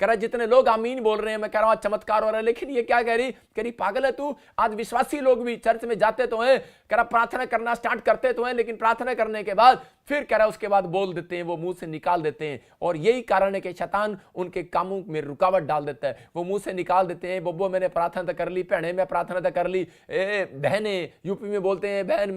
कह रहा जितने लोग आमीन बोल रहे हैं, मैं कह रहा हूं चमत्कार हो रहा है, लेकिन ये क्या कह रही पागल है तू। आज विश्वासी लोग भी चर्च में जाते तो हैं, कह रहा प्रार्थना करना स्टार्ट करते तो हैं, लेकिन प्रार्थना करने के बाद फिर कह रहा उसके बाद बोल देते हैं, वो मुंह से निकाल देते हैं। और यही कारण है कि शैतान उनके कामों में रुकावट डाल देता है। वो मुंह से निकाल देते हैं, बब्बो मैंने प्रार्थना तो कर ली, भैने मैं प्रार्थना तो कर ली, बहने यूपी में बोलते हैं बहन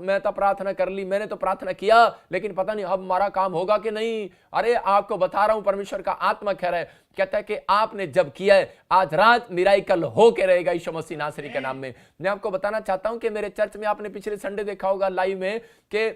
मैं तो प्रार्थना कर ली, मैंने तो प्रार्थना किया, लेकिन पता नहीं अब हमारा काम होगा कि नहीं। अरे आपको बता रहा हूं, परमेश्वर का आत्मा कह रहा है, कहता है कि आपने जब किया है आज रात मिराइकल हो के रहेगा यीशु मसीह नासरी के नाम में। मैं आपको बताना चाहता हूं कि मेरे चर्च में आपने पिछले संडे देखा होगा लाइव में कि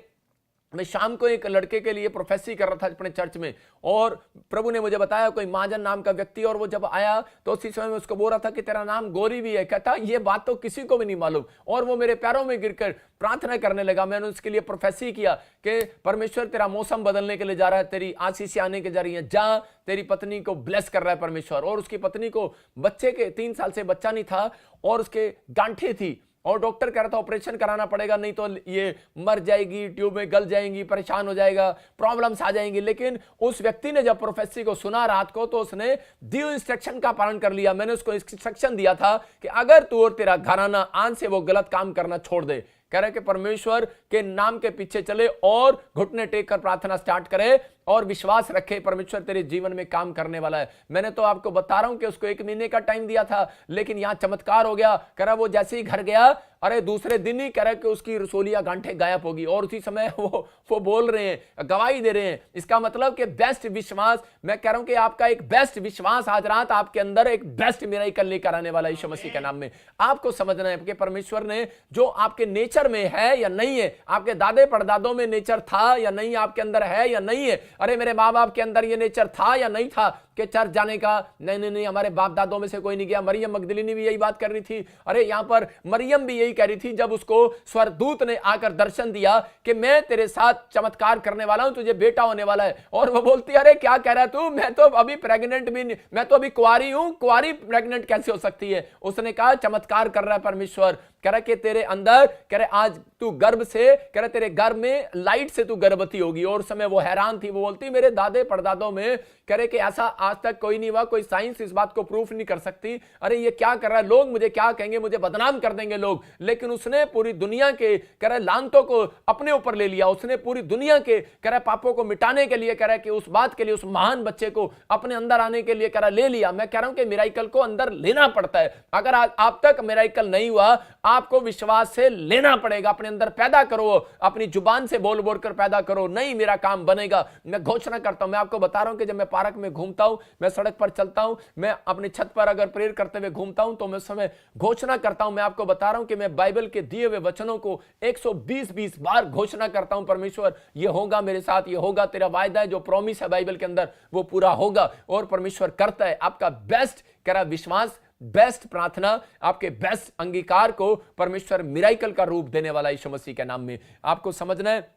मैं शाम को एक लड़के के लिए प्रोफेसी कर रहा था अपने चर्च में, और प्रभु ने मुझे बताया कोई महाजन नाम का व्यक्ति, और वो जब आया तो उसी समय में उसको बोल रहा था कि तेरा नाम गौरी भी है। कहता ये बात तो किसी को भी नहीं मालूम, और वो मेरे पैरों में गिरकर प्रार्थना करने लगा। मैंने उसके लिए प्रोफेसी किया कि परमेश्वर तेरा मौसम बदलने के लिए जा रहा है, तेरी आशीष आने के जा रही है, जा तेरी पत्नी को ब्लेस कर रहा है परमेश्वर। और उसकी पत्नी को बच्चे के 3 साल से बच्चा नहीं था, और उसके गांठें थी, और डॉक्टर कह रहा था ऑपरेशन कराना पड़ेगा, नहीं तो ये मर जाएगी, ट्यूब में गल जाएंगी, परेशान हो जाएगा, प्रॉब्लम्स आ जाएंगी। लेकिन उस व्यक्ति ने जब प्रोफेसी को सुना रात को, तो उसने दिए इंस्ट्रक्शन का पालन कर लिया। मैंने उसको इंस्ट्रक्शन दिया था कि अगर तू और तेरा घराना आज से वो गलत काम करना छोड़ दे, कह रहे कि परमेश्वर के नाम के पीछे चले और घुटने टेक कर प्रार्थना स्टार्ट करे और विश्वास रखे परमेश्वर तेरे जीवन में काम करने वाला है। मैंने तो आपको बता रहा हूं कि उसको 1 महीने का टाइम दिया था, लेकिन यहां चमत्कार हो गया। कह रहा वो जैसे ही घर गया, अरे दूसरे दिन ही कह रहा कि उसकी रसोलिया गांठें गायब होगी, और उसी समय वो बोल रहे हैं, गवाही दे रहे हैं। इसका मतलब कि बेस्ट विश्वास, मैं कह रहा हूं कि आपका एक बेस्ट विश्वास आज रात आपके अंदर एक बेस्ट मिराइकल लेकर आने वाला यीशु मसीह के नाम में। आपको समझना है कि परमेश्वर ने जो आपके नेचर में है या नहीं है, आपके दादे परदादों में नेचर था या नहीं, आपके अंदर है या नहीं है। अरे मेरे माँ बाप के अंदर ये नेचर था या नहीं था कि चर्च जाने का, नहीं, हमारे बाप दादों में से कोई नहीं गया। मरियम मगदलीनी भी यही बात कर रही थी। अरे यहां पर मरियम भी यही कह रही थी जब उसको स्वर्गदूत ने आकर दर्शन दिया कि मैं तेरे साथ चमत्कार करने वाला हूं, तुझे बेटा होने वाला है। और वो बोलती अरे क्या कह रहा है तू, मैं तो अभी प्रेग्नेंट भी नहीं, मैं तो अभी कुंवारी हूं, कुंवारी प्रेग्नेंट कैसे हो सकती है। उसने कहा चमत्कार कर रहा है परमेश्वर, कह रहा कि तेरे अंदर, कह रहे आज तू गर्भ से, कह रहे तेरे गर्भ में लाइट से तू गर्भवती होगी। और उस समय वो हैरान थी, वो बोलती मेरे दादे परदादों में कह रहे कि ऐसा आज तक कोई नहीं हुआ, कोई साइंस इस बात को प्रूफ नहीं कर सकती। अरे ये क्या कर रहा है, लोग मुझे क्या कहेंगे, मुझे बदनाम कर देंगे लोग। लेकिन उसने पूरी दुनिया के, कह रहे लानतों को अपने ऊपर ले लिया। उसने पूरी दुनिया के, कह रहे पापों को मिटाने के लिए, कह रहे कि उस बात के लिए, उस महान बच्चे को अपने अंदर आने के लिए, कह रहा ले लिया। मैं कह रहा हूं कि मिराइकल को अंदर लेना पड़ता है। अगर आप तक मिराइकल नहीं हुआ, आपको विश्वास से लेना पड़ेगा, अपने अंदर पैदा करो, अपनी जुबान से बोल बोल कर पैदा करो, नहीं मेरा काम बनेगा। मैं घोषणा करता हूं, मैं आपको बता रहा हूं कि जब मैं पार्क में घूमता हूं, मैं सड़क पर चलता हूं, मैं अपनी छत पर अगर प्रेयर करते हुए घूमता हूं, तो मैं समय घोषणा करता हूं। मैं आपको बता रहा हूं कि मैं बाइबल के दिए हुए वचनों को 120 बार घोषणा करता हूं, परमेश्वर ये होगा मेरे साथ, ये होगा, तेरा वायदा है, जो प्रॉमिस है बाइबल के अंदर वो पूरा होगा। और परमेश्वर करता है। आपका बेस्ट, कह रहा विश्वास, बेस्ट प्रार्थना, आपके बेस्ट अंगीकार को परमेश्वर मिराइकल का रूप देने वाला यीशु मसीह के नाम में। आपको समझना है।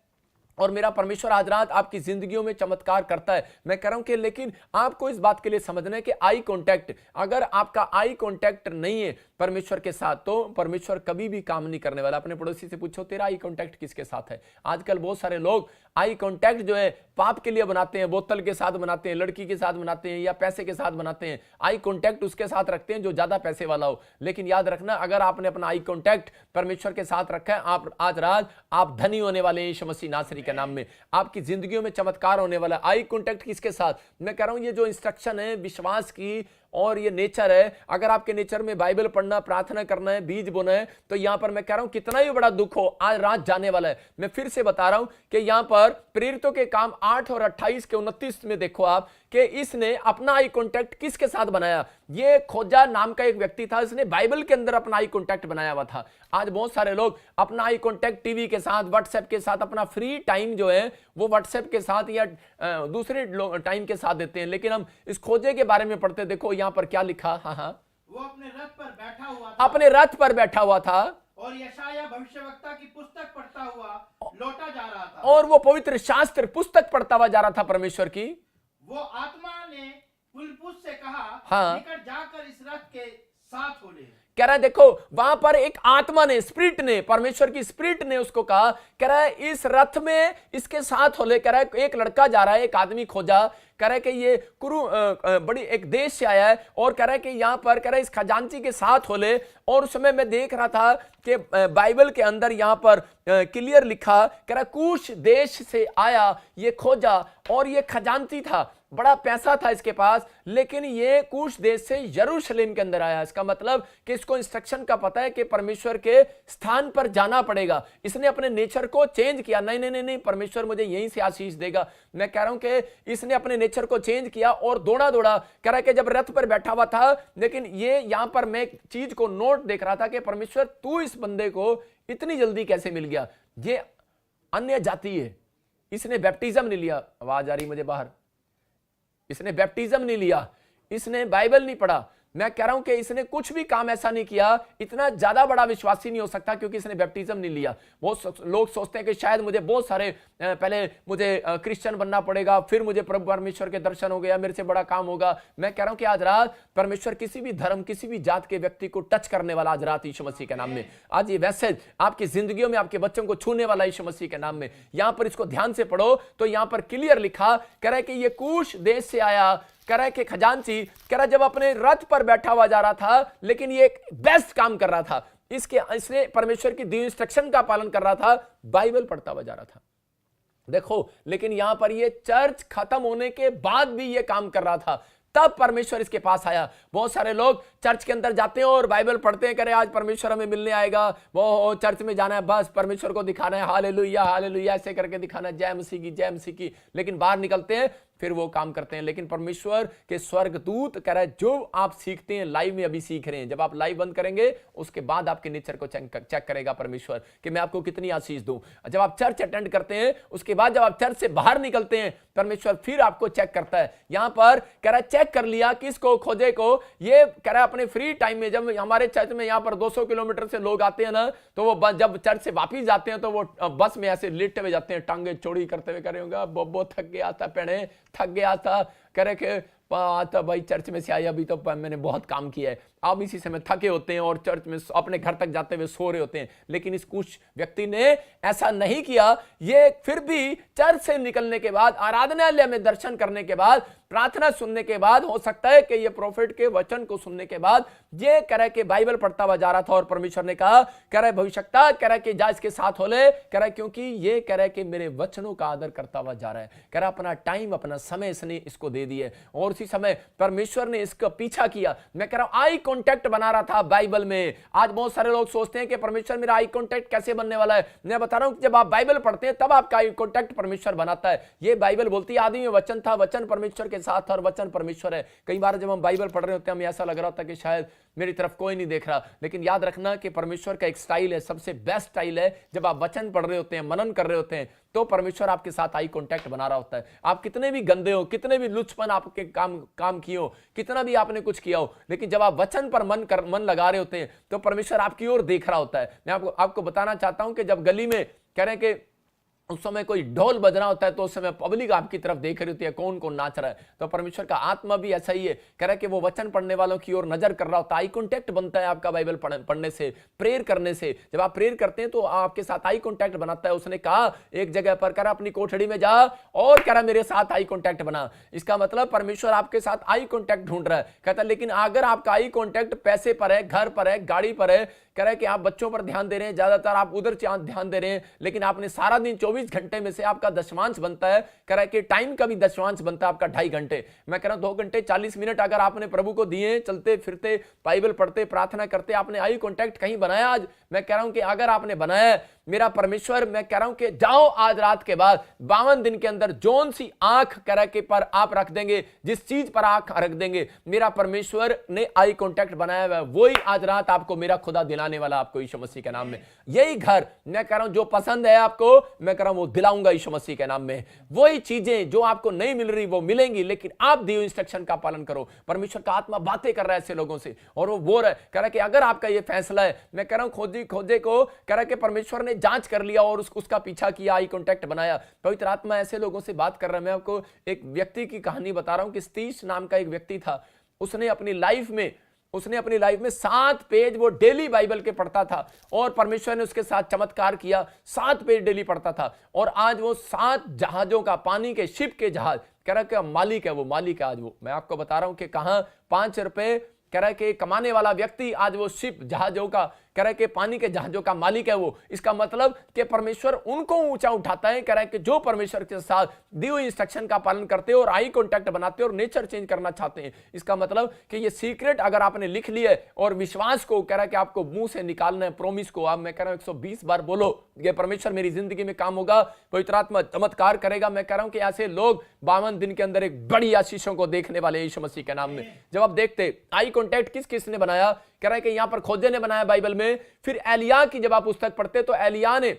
और मेरा परमेश्वर आज रात आपकी जिंदगियों में चमत्कार करता है। मैं कह रहा हूं कि लेकिन आपको इस बात के लिए समझना है कि आई कांटेक्ट, अगर आपका आई कांटेक्ट नहीं है परमेश्वर के साथ, तो परमेश्वर कभी भी काम नहीं करने वाला। अपने पड़ोसी से पूछो तेरा आई कांटेक्ट किसके साथ है। आजकल बहुत सारे लोग आई कांटेक्ट जो है पाप के लिए बनाते हैं, बोतल के साथ बनाते हैं, लड़की के साथ बनाते हैं, या पैसे के साथ बनाते हैं। आई कांटेक्ट उसके साथ रखते हैं जो ज्यादा पैसे वाला हो। लेकिन याद रखना, अगर आपने अपना आई कांटेक्ट परमेश्वर के साथ रखा है, आप आज रात आप धनी होने वाले हैं यीशु मसीह नासरी के नाम में। आपकी जिंदगियों में चमत्कार होने वाला है। आई कांटेक्ट किसके साथ, मैं कह रहा हूं ये जो इंस्ट्रक्शन है विश्वास की और ये नेचर है, अगर आपके नेचर में बाइबल पढ़ना, प्रार्थना करना है, बीज बोना है, तो यहां पर मैं कह रहा हूं कितना ही बड़ा दुख हो आज रात जाने वाला है। मैं फिर से बता रहा हूं कि यहां पर प्रेरितों के काम 8 और 28 के 29 में देखो आप कि इसने अपना आई कांटेक्ट किसके साथ बनाया। ये खोजा नाम का एक व्यक्ति था, इसने बाइबल के अंदर अपना आई कांटेक्ट बनाया हुआ था। आज बहुत सारे लोग अपना आई कांटेक्ट टीवी के साथ, व्हाट्सएप के साथ, अपना फ्री टाइम जो है वो व्हाट्सएप के साथ या दूसरे टाइम के साथ देते हैं। लेकिन हम इस खोजे के बारे में पढ़ते, देखो यहां पर क्या लिखा। हाँ, वो अपने रथ पर बैठा हुआ था, अपने रथ पर बैठा हुआ था और यशायाह भविष्यवक्ता की पुस्तक पढ़ता हुआ लौटा जा रहा था। और वो पवित्र शास्त्र पुस्तक पढ़ता हुआ जा रहा था परमेश्वर की। वो आत्मा ने फिलिप्पुस से कहा, हाँ। निकट जाकर इस रथ के साथ हो ले। कह रहा है देखो वहां पर एक आत्मा ने, स्पिरिट ने, परमेश्वर की स्पिरिट ने उसको कहा, कह रहा है इस रथ में इसके साथ हो ले, कह रहा है एक लड़का जा रहा है, एक आदमी खोजा, कह रहा है कि ये बड़ी एक देश से आया है और कह रहा है कि यहां पर कह रहा है इस खजांची के साथ हो ले। और उस समय मैं देख रहा था कि बाइबल के अंदर यहां पर क्लियर लिखा, कह रहा है कूश देश से आया, ये खोजा और ये खजांची था, बड़ा पैसा था इसके पास, लेकिन ये कूश देश से यरूशलेम के अंदर आया। इसका मतलब कि इसको इंस्ट्रक्शन का पता है कि परमेश्वर के स्थान पर जाना पड़ेगा। इसने अपने नेचर को चेंज किया, नहीं नहीं नहीं नहीं, परमेश्वर मुझे यहीं से आशीष देगा। मैं कह रहा हूं कि इसने अपने नेचर को चेंज किया और दौड़ा दौड़ा, कह रहा है कि जब रथ पर बैठा हुआ था, लेकिन ये यहां पर मैं एक चीज को नोट देख रहा था कि परमेश्वर तू इस बंदे को इतनी जल्दी कैसे मिल गया, ये अन्य जाति है, इसने बैप्टिज्म नहीं लिया, आवाज आ रही मुझे बाहर, इसने बैप्टिज्म नहीं लिया, इसने बाइबल नहीं पढ़ा, मैं कह रहा हूं कि इसने कुछ भी काम ऐसा नहीं किया, इतना ज्यादा बड़ा विश्वासी नहीं हो सकता क्योंकि इसने बैप्टिज्म नहीं लिया। बहुत लोग सोचते हैं कि शायद मुझे बहुत सारे पहले मुझे क्रिश्चियन बनना पड़ेगा, फिर मुझे प्रभु परमेश्वर के दर्शन हो गया, मेरे से बड़ा काम होगा। मैं कह रहा हूं कि आज रात परमेश्वर किसी भी धर्म, किसी भी जात के व्यक्ति को टच करने वाला आज रात यीशु मसीह के नाम में, आज ये मैसेज आपकी जिंदगियों में, आपके बच्चों को छूने वाला यीशु मसीह के नाम में। यहां पर इसको ध्यान से पढ़ो तो यहां पर क्लियर लिखा, कह रहा है कि ये कूश देश से आया, कह रहा है कि खजांची, कह रहा है जब अपने रथ पर बैठा हुआ जा रहा था, लेकिन ये एक बेस्ट काम कर रहा था, इसने परमेश्वर की दी इंस्ट्रक्शन का पालन कर रहा था, बाइबल पढ़ता हुआ जा रहा था। देखो, लेकिन यहां पर ये चर्च खत्म होने के बाद भी ये काम कर रहा था, तब परमेश्वर इसके पास आया। बहुत सारे लोग चर्च के अंदर जाते हैं और बाइबल पढ़ते हैं, करे आज परमेश्वर हमें मिलने आएगा, वो चर्च में जाना है, बस परमेश्वर को दिखाना है, हालेलुया हालेलुया ऐसे करके दिखाना है, जय मसीह की जय मसीह की, लेकिन बाहर निकलते हैं फिर वो काम करते हैं। लेकिन परमेश्वर के स्वर्गदूत कह रहा है जो आप सीखते हैं लाइव में, अभी सीख रहे हैं, जब आप लाइव बंद करेंगे उसके बाद आपके नेचर को चेक करेगा परमेश्वर कि मैं आपको कितनी आशीष दूं। जब आप चर्च अटेंड करते हैं उसके बाद जब आप चर्च से बाहर निकलते हैं परमेश्वर फिर आपको चेक करता है। यहां पर कह रहा है चेक कर लिया, किसको? खोजे को। ये कह रहा है अपने फ्री टाइम में, जब हमारे चर्च में यहां पर 200 किलोमीटर से लोग आते हैं ना, तो वो जब चर्च से वापिस जाते हैं तो वो बस में ऐसे लेटे हुए जाते हैं, टांगे चौड़ी करते हुए, करे होगा बोबो थक गया था, पेड़े थक गया था, करे के तो भाई चर्च में से आया, अभी तो मैंने बहुत काम किया है, अब इसी समय थके होते हैं और चर्च में अपने घर तक जाते हुए सो रहे होते हैं। लेकिन इस कुछ व्यक्ति ने ऐसा नहीं किया, ये फिर भी चर्च से निकलने के बाद, आराधनालय में दर्शन करने के बाद, प्रार्थना सुनने के बाद, हो सकता है कि ये प्रोफेट के वचन को सुनने के बाद ये कह रहा है कि बाइबल पढ़ता हुआ जा रहा था और परमेश्वर ने कहा, कह रहा है भविष्यवक्ता, कह रहा है कि जा इसके साथ हो ले, कह रहा है क्योंकि ये कह रहा है कि मेरे वचनों का आदर करता हुआ जा रहा है, कह रहा अपना टाइम, अपना समय इसने इसको दे दिए और उसी समय परमेश्वर ने इसका पीछा किया। मैं कह रहा हूं आई कांटेक्ट बना रहा था बाइबल में। आज बहुत सारे लोग सोचते हैं कि परमेश्वर मेरा आई कांटेक्ट कैसे बनने वाला है। मैं बता रहा हूं कि जब आप बाइबल पढ़ते हैं तब आपका आई कांटेक्ट परमेश्वर बनाता है। ये बाइबल बोलती है आदि में वचन था, वचन परमेश्वर के साथ और वचन परमेश्वर है। कई बार जब हम बाइबल पढ़ रहे होते हैं हमें ऐसा लग रहा होता है कि शायद मेरी तरफ कोई नहीं देख रहा, लेकिन याद रखना कि परमेश्वर का एक स्टाइल है, सबसे बेस्ट स्टाइल है, जब आप वचन पढ़ रहे होते हैं, मनन कर रहे होते हैं, तो परमेश्वर आपके साथ आई कांटेक्ट बना रहा होता है। आप कितने भी गंदे हो, कितने भी लुचपन आपके काम किए हो, कितना भी आपने कुछ किया हो, लेकिन जब आप वचन पर मन लगा रहे होते हैं तो परमेश्वर आपकी ओर देख रहा होता है। मैं आपको बताना चाहता हूं कि जब गली में कह रहे हैं कि उस समय कोई ढोल बजना होता है तो उस समय पब्लिक आपकी तरफ देख रही होती है कौन कौन नाच रहा है, तो परमेश्वर का आत्मा भी ऐसा ही है, कह रहा है कि वो वचन पढ़ने वालों की ओर नजर कर रहा होता है। आई कांटेक्ट बनता है आपका बाइबल पढ़ने से, प्रेयर करने से। जब आप प्रेयर करते हैं तो आपके साथ आई कांटेक्ट बनाता है। उसने कहा एक जगह पर, कह रहा अपनी कोठड़ी में जा और कह रहा मेरे साथ आई कांटेक्ट बना। इसका मतलब परमेश्वर आपके साथ आई कांटेक्ट ढूंढ रहा है। कहता लेकिन अगर आपका आई कांटेक्ट पैसे पर है, घर पर है, गाड़ी पर है, कह रहा है कि आप बच्चों पर ध्यान दे रहे हैं, ज्यादातर आप उधर ध्यान दे रहे हैं, लेकिन आपने सारा दिन 24 घंटे में से आपका दशमांश बनता है, कह रहा है कि टाइम का भी दशमांश बनता है आपका 2.5 घंटे। मैं कह रहा हूं 2 घंटे 40 मिनट अगर आपने प्रभु को दिए, चलते फिरते, बाइबल पढ़ते, प्रार्थना करते, आपने आई कांटेक्ट कहीं बनाया आज? मैं कह रहा हूं कि अगर आपने बनाया, मेरा परमेश्वर, मैं कह रहा हूं कि जाओ आज रात के बाद 52 दिन के अंदर जोन सी आंख कह रहा के पर आप रख देंगे, जिस चीज पर आंख रख देंगे, मेरा परमेश्वर ने आई कांटेक्ट बनाया हुआ है, वही आज रात आपको मेरा खुदा दिलाने वाला, आपको यीशु मसीह के नाम में। यही घर मैं कह रहा हूं जो पसंद है आपको, मैं कह रहा हूं वो दिलाऊंगा यीशु मसीह के नाम में। वही चीजें जो आपको नहीं मिल रही वो मिलेंगी, लेकिन आप दिए इंस्ट्रक्शन का पालन करो। परमेश्वर का आत्मा बातें कर रहा है ऐसे लोगों से और वो बोल रहा है, कह रहा है कि अगर आपका ये फैसला है, मैं कह रहा हूं खोजे को, कह रहा है कि परमेश्वर ने जांच कर लिया और उसका पीछा किया, आई कांटेक्ट बनाया। पवित्र आत्मा ऐसे लोगों से बात कर रहा है। मैं आपको एक व्यक्ति की कहानी बता रहा हूं कि सतीश नाम का एक व्यक्ति था। उसने अपनी लाइफ में उसने अपनी लाइफ में 7 पेज वो डेली बाइबल के पढ़ता था और परमेश्वर ने उसके साथ चमत्कार किया। 7 पेज डेली पढ़ता था और आज वो 7 जहाजों का, पानी के शिप के जहाज, कह रहा कि मालिक है, वो मालिक है आज वो। मैं आपको बता रहा हूं कि कहां 5 रुपए कह रहा है कि कमाने वाला व्यक्ति आज वो शिप जहाजों का, कह रहा है कि पानी के जहाजों का मालिक है वो। इसका मतलब कि परमेश्वर उनको ऊंचा उठाता है, कह रहा है कि जो परमेश्वर के साथ दी हुई इंस्ट्रक्शन का पालन करते हैं और आई कांटेक्ट बनाते हैं और नेचर चेंज करना चाहते हैं। इसका मतलब कि ये सीक्रेट अगर आपने लिख लिया और विश्वास को, कह रहा है कि आपको मुंह से निकालना है, प्रोमिस को आप, मैं कह रहा हूं 120 बार बोलो ये परमेश्वर मेरी जिंदगी में काम होगा, पवित्र आत्मा चमत्कार करेगा। मैं कह रहा हूं कि ऐसे लोग 52 दिन के अंदर एक बड़ी आशीषों को देखने वाले यीशु मसीह के नाम में। जब आप देखते आई कांटेक्ट किस किस ने बनाया, कह रहा है कि यहां पर खोजे ने बनाया बाइबल में। फिर एलिया की जब आप पुस्तक पढ़ते तो एलिया ने,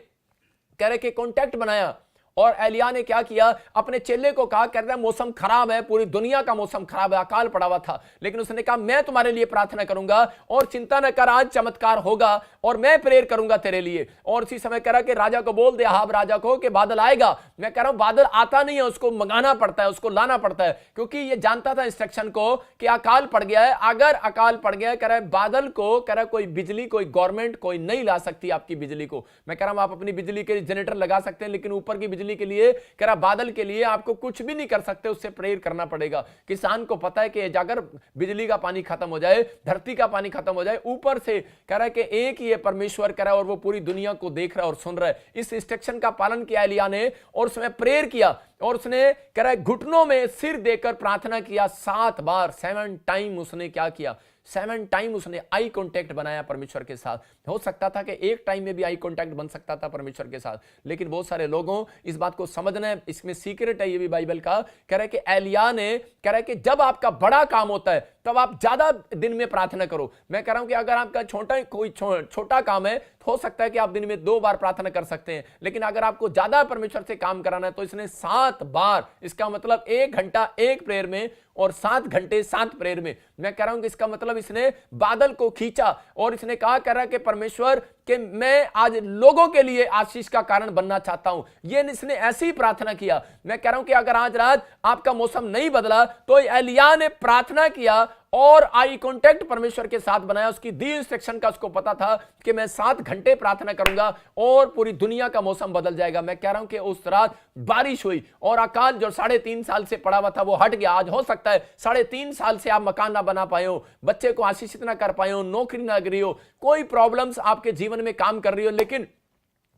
कह रहे कि कांटेक्ट बनाया और एलिया ने क्या किया, अपने चेले को कहा, कह रहा है मौसम खराब है, पूरी दुनिया का मौसम खराब है, अकाल पड़ा हुआ था, लेकिन उसने कहा मैं तुम्हारे लिए प्रार्थना करूंगा और चिंता न कर, आज चमत्कार होगा और मैं प्रेयर करूंगा तेरे लिए। और उसी समय कह रहा कि राजा को बोल दे, हाब राजा को, कि बादल आएगा। मैं कह रहा हूं बादल आता नहीं है, उसको मंगाना पड़ता है, उसको लाना पड़ता है, क्योंकि ये जानता था इंस्ट्रक्शन को कि अकाल पड़ गया है। अगर अकाल पड़ गया है, कह रहा है बादल को, कह रहा है कोई बिजली, कोई गवर्नमेंट कोई नहीं ला सकती आपकी बिजली को। मैं कह रहा हूं आप अपनी बिजली के जनरेटर लगा सकते हैं, लेकिन ऊपर की बिजली के लिए, बादल के लिए आपको कुछ भी नहीं कर सकते, उससे प्रेयर करना पड़ेगा। किसान को पता है कि अगर बिजली का पानी खत्म हो जाए, धरती का पानी खत्म हो जाए, ऊपर से कह रहा है कि एक ही परमेश्वर कह रहा है और वो पूरी दुनिया को देख रहा है और सुन रहा है। इस इंस्ट्रक्शन का पालन किया एलिया ने और उसमें प्रेयर किया और उसने, कह रहा है, घुटनों में सिर देकर प्रार्थना किया 7 बार, 7 टाइम उसने क्या किया, 7 टाइम उसने आई कांटेक्ट बनाया परमेश्वर के साथ। हो सकता था कि एक टाइम में भी आई कांटेक्ट बन सकता था परमेश्वर के साथ, लेकिन बहुत सारे लोगों इस बात को समझना है, इसमें सीक्रेट है ये भी बाइबल का। कह रहा है कि एलिया ने, कह रहा है कि जब आपका बड़ा काम होता है तब आप ज्यादा दिन में प्रार्थना करो। मैं कह रहा हूं कि अगर आपका छोटा काम है तो हो सकता है कि आप दिन में 2 बार प्रार्थना कर सकते हैं, लेकिन अगर आपको ज्यादा परमेश्वर से काम कराना है तो इसने 7 बार, इसका मतलब 1 घंटा 1 प्रेयर में और 7 घंटे 7 प्रेयर में। मैं कह रहा हूं कि इसका मतलब इसने बादल को खींचा और इसने कहा, कह रहा है कि परमेश्वर कि मैं आज लोगों के लिए आशीष का कारण बनना चाहता हूं। ये इसने ऐसी प्रार्थना किया। मैं कह रहा हूं कि अगर आज रात आपका मौसम नहीं बदला तो एलिया ने प्रार्थना किया और आई कांटेक्ट परमेश्वर के साथ बनाया। उसकी दी इंस्ट्रक्शन का उसको पता था कि मैं 7 घंटे प्रार्थना करूंगा और पूरी दुनिया का मौसम बदल जाएगा। मैं कह रहा हूं कि उस रात बारिश हुई और अकाल जो 3.5 साल से पड़ा हुआ था वो हट गया। आज हो सकता है 3.5 साल से आप मकान ना बना पाए हो, बच्चे को आशीषित ना कर पाए हो, नौकरी ना करी हो, कोई प्रॉब्लम्स आपके जीवन में काम कर रही हो, लेकिन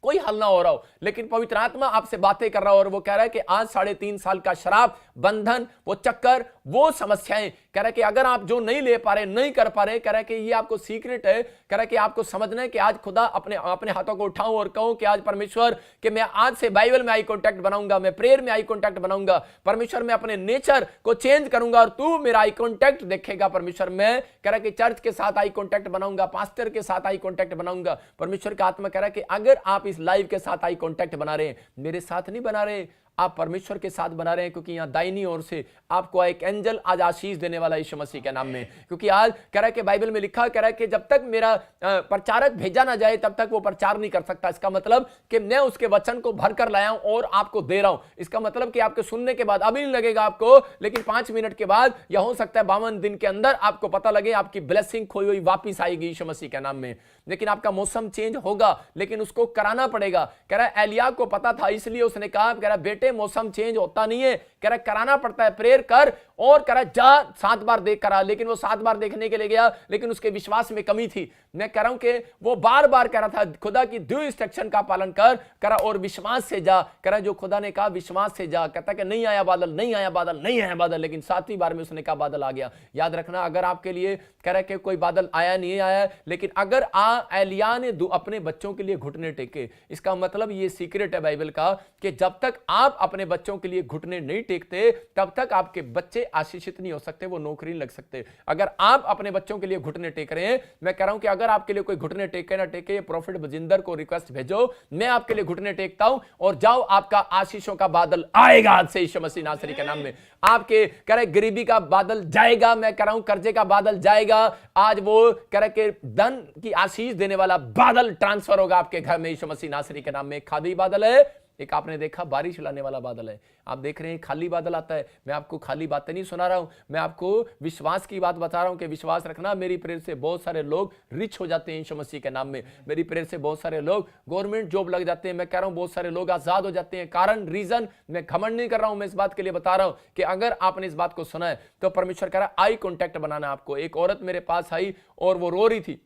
कोई हल ना हो रहा हो, लेकिन पवित्र आत्मा आपसे बातें कर रहा हो और वो कह रहा है कि आज 3.5 साल का श्राप, बंधन, वो चक्कर, वो समस्याएं, कह रहा है कि अगर आप जो नहीं ले पा रहे, नहीं कर पा रहे, कह रहा है कि ये आपको सीक्रेट है। कह रहा है कि आपको समझना है कि आज खुदा अपने हाथों को उठाऊं और कहूं कि आज परमेश्वर कि मैं आज से बाइबल में आई कांटेक्ट बनाऊंगा, मैं प्रेयर में आई कांटेक्ट बनाऊंगा, परमेश्वर मैं अपने नेचर को चेंज करूंगा और तू मेरा आई कांटेक्ट देखेगा। परमेश्वर मैं, कह रहा है कि चर्च के साथ आई कांटेक्ट बनाऊंगा, पास्टर के साथ आई कांटेक्ट बनाऊंगा। परमेश्वर का आत्मा कह रहा है कि अगर आप इस लाइव के साथ आई कांटेक्ट बना रहे हैं, मेरे साथ नहीं बना रहे, आप परमेश्वर के साथ बना रहे हैं, क्योंकि यहां दाहिनी ओर से आपको एक एंजल आज आशीष देने वाला यीशु मसीह के नाम में। क्योंकि आज कह रहा है कि बाइबल में लिखा, कह रहा है कि जब तक मेरा प्रचारक भेजा ना जाए तब तक वो प्रचार नहीं कर सकता। इसका मतलब कि मैं उसके वचन को भर कर लाया हूं और आपको दे रहा हूं। इसका मतलब कि आपके सुनने के बाद अभी नहीं लगेगा आपको, लेकिन 5 मिनट के बाद या हो सकता है 52 दिन के अंदर आपको पता लगे आपकी ब्लेसिंग खोई हुई वापिस आएगी यीशु मसीह के नाम में। लेकिन आपका मौसम चेंज होगा, लेकिन उसको कराना पड़ेगा। कह रहा है एलिया को पता था, इसलिए उसने कहा, कह रहा बेटे मौसम चेंज होता नहीं है, कह रहा कराना पड़ता है, प्रेयर कर और कह रहा जा 7 बार देख करा। लेकिन वो 7 बार देखने के लिए गया, लेकिन उसके विश्वास में कमी थी। मैं कह रहा हूं कि वो बार बार कह रहा था खुदा की दी इंस्ट्रक्शन का पालन कर, कह रहा और विश्वास से जा। कह रहा जो खुदा ने कहा विश्वास से जा। कहता कि नहीं आया बादल, नहीं आया बादल, नहीं आया बादल, लेकिन 7वीं बार में उसने कहा बादल आ गया। याद रखना, अगर आपके लिए कह रहा कि कोई बादल आया नहीं आया, लेकिन अगर एलिया ने अपने बच्चों के लिए घुटने टेके, इसका मतलब ये सीक्रेट है बाइबल का कि जब तक आप अपने बच्चों के लिए घुटने नहीं टेकते तब तक आपके बच्चे आशीषित नहीं हो सकते, वो नौकरी नहीं लग सकते। अगर आप अपने बच्चों के लिए घुटने टेक रहे हैं, मैं कह रहा हूं कि अगर आपके लिए कोई घुटने टेके ना टेके, ये प्रॉफिट बजिंदर को रिक्वेस्ट भेजो, मैं आपके लिए घुटने टेकता हूं और जाओ, आपका आशीषों का बादल आएगा आज से यीशु मसीह नासरी के नाम में। आपके कह रहे गरीबी का बादल जाएगा, मैं कह रहा हूं कर्जे का बादल जाएगा। आज वो कह रहे कि धन की आशीष देने वाला बादल ट्रांसफर होगा आपके घर में यीशु मसीह नासरी के नाम में। खादी बादल है, एक आपने देखा बारिश लाने वाला बादल है, आप देख रहे हैं खाली बादल आता है। मैं आपको खाली बातें नहीं सुना रहा हूं, मैं आपको विश्वास की बात बता रहा हूं कि विश्वास रखना। मेरी प्रेयर से बहुत सारे लोग रिच हो जाते हैं यीशु मसीह के नाम में। मेरी प्रेयर से बहुत सारे लोग गवर्नमेंट जॉब लग जाते हैं। मैं कह रहा हूं बहुत सारे लोग आजाद हो जाते हैं। कारण रीजन मैं घमंड नहीं कर रहा हूं, मैं इस बात के लिए बता रहा हूं कि अगर आपने इस बात को सुना है तो परमेश्वर कह रहा है आई कांटेक्ट बनाना आपको। एक औरत मेरे पास आई और वो रो रही थी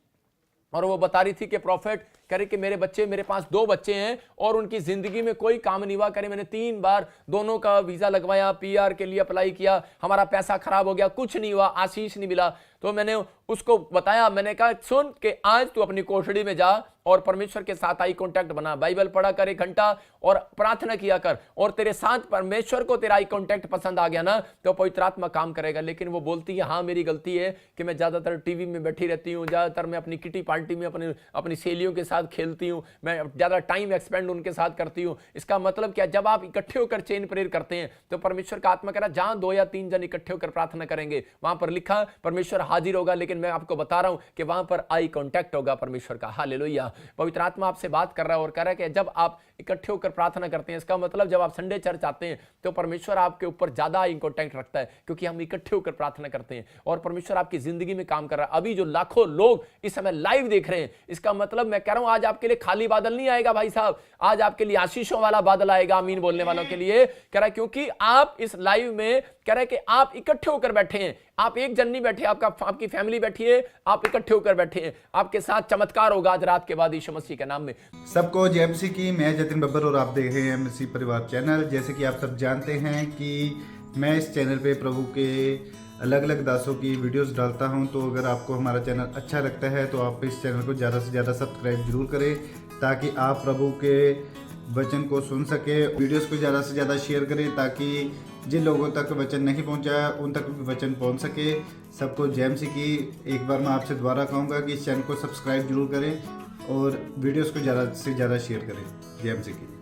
और वो बता रही थी कि प्रॉफिट करे कि मेरे पास 2 बच्चे हैं और उनकी जिंदगी में कोई काम नहीं हुआ। करे मैंने 3 बार दोनों का वीजा लगवाया, पीआर के लिए अप्लाई किया, हमारा पैसा खराब हो गया, कुछ नहीं हुआ, आशीष नहीं मिला। तो मैंने उसको बताया, मैंने कहा सुन कि आज तू अपनी कोठड़ी में जा और परमेश्वर के साथ आई कांटेक्ट बना, बाइबल पढ़ा कर 1 घंटा और प्रार्थना किया कर, और तेरे साथ परमेश्वर को तेरा आई कांटेक्ट पसंद आ गया ना तो पवित्र आत्मा काम करेगा। लेकिन वो बोलती है हाँ मेरी गलती है कि मैं ज्यादातर टीवी में बैठी रहती हूँ, ज्यादातर मैं अपनी किटी पार्टी में अपनी सहेलियों के साथ खेलती हूँ, मैं ज्यादा टाइम एक्सपेंड उनके साथ करती हूँ। इसका मतलब क्या, जब आप इकट्ठे होकर चेन प्रेयर करते हैं तो परमेश्वर का आत्मा कह रहा है जहां 2 या 3 जन इकट्ठे होकर प्रार्थना करेंगे वहां पर लिखा परमेश्वर हाजिर होगा। लेकिन मैं आपको बता रहा हूं कि वहां पर आई कांटेक्ट होगा परमेश्वर का। हालेलुया। पवित्र आत्मा आपसे बात कर रहा है और कह रहा है कि जब आप इकट्ठे होकर प्रार्थना करते हैं, इसका मतलब जब आप संडे चर्च आते हैं तो परमेश्वर आपके ऊपर ज्यादा आई कांटेक्ट रखता है, क्योंकि हम इकट्ठे होकर प्रार्थना करते हैं और परमेश्वर आपकी जिंदगी में काम कर रहा है। अभी जो लाखों लोग इस समय लाइव देख रहे हैं, इसका मतलब मैं कह रहा हूं आज आपके लिए खाली बादल नहीं आएगा भाई साहब, आज आपके लिए आशीषों वाला बादल आएगा। आमीन बोलने वालों के लिए कह रहा है, क्योंकि आप इस लाइव में कह रहे हैं कि आप इकट्ठे होकर बैठे हैं। आप एक जन नहीं बैठे, आपकी फैमिली बैठी है, आप इकट्ठे होकर बैठे हैं। आपके साथ चमत्कार होगा आज रात के बाद यीशु मसीह के नाम में। सबको जय मसीह की। मैं जतिन बब्बर और आप देख रहे हैं मसीह परिवार चैनल। जैसे कि आप सब जानते हैं कि मैं इस चैनल पे प्रभु के अलग अलग दासों की वीडियोस डालता हूं, तो अगर आपको हमारा चैनल अच्छा लगता है तो आप इस चैनल को ज़्यादा से ज़्यादा सब्सक्राइब जरूर करें, ताकि आप प्रभु के वचन को सुन सके। वीडियोस को ज़्यादा से ज़्यादा शेयर करें ताकि जिन लोगों तक वचन नहीं पहुंचा उन तक भी वचन पहुंच सके। सबको जय मसीह की। एक बार मैं आपसे दोबारा कहूँगा कि इस चैनल को सब्सक्राइब जरूर करें और वीडियोस को ज़्यादा से ज़्यादा शेयर करें। जय मसीह की।